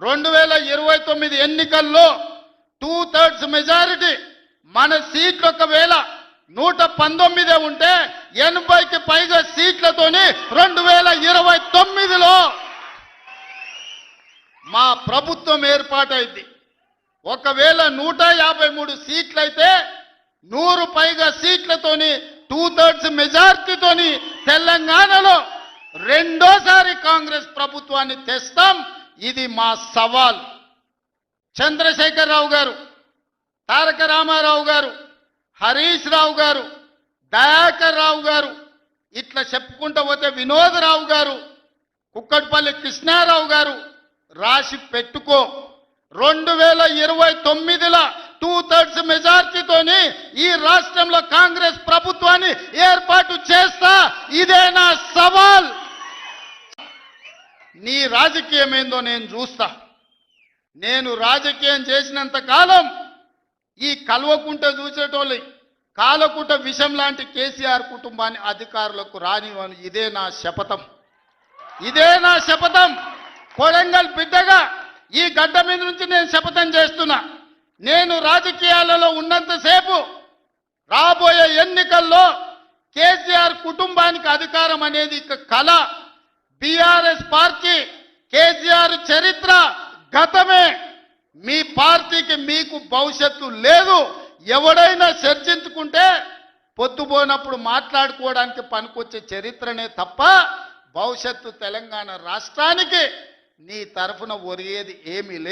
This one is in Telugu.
2029 ఎన్నికల్లో 2/3 మెజారిటీ మన సీట్లు ఒకవేళ 119 ఉంటే 80కి పైగా సీట్లతోని 2029లో మా ప్రభుత్వం ఏర్పాటైంది. ఒకవేళ 153 సీట్లయితే 100 పైగా సీట్లతోని 2/3 మెజారిటీతోని తెలంగాణలో రెండోసారి కాంగ్రెస్ ప్రభుత్వాన్ని తెస్తాం. ఇది మా సవాల్. చంద్రశేఖరరావు గారు, తారక రామారావు గారు, హరీష్ రావు గారు, దయాకర్ రావు గారు, ఇట్లా చెప్పుకుంటూ పోతే వినోదరావు గారు, కుక్కట్పల్లి కృష్ణారావు గారు రాసి పెట్టుకో. 2029లో 2/3 మెజార్టీతోని ఈ రాష్ట్రంలో కాంగ్రెస్ ప్రభుత్వాన్ని ఏర్పాటు చేస్తా. ఇదే నా సవాల్. నీ రాజకీయం ఏందో నేను చూస్తా. నేను రాజకీయం చేసినంత కాలం ఈ కల్వకుంట చూసేటోళ్ళు కాలకుంట విషం లాంటి కేసీఆర్ కుటుంబాన్ని అధికారులకు రానివ్వను. ఇదే నా శపథం. ఇదే నా శపథం. కొడంగల్ బిడ్డగా ఈ గడ్డ మీద నుంచి నేను శపథం చేస్తున్నా. నేను రాజకీయాలలో ఉన్నంతసేపు రాబోయే ఎన్నికల్లో కేసీఆర్ కుటుంబానికి అధికారం అనేది ఇక కళ. బీఆర్ఎస్ పార్టీ కేసీఆర్ చరిత్ర గతమే. మీ పార్టీకి మీకు భవిష్యత్తు లేదు. ఎవడైనా చర్చించుకుంటే పొద్దుపోయినప్పుడు మాట్లాడుకోవడానికి పనికొచ్చే చరిత్రనే తప్ప భవిష్యత్తు తెలంగాణ రాష్ట్రానికి నీ తరఫున ఒరిగేది ఏమీ లేదు.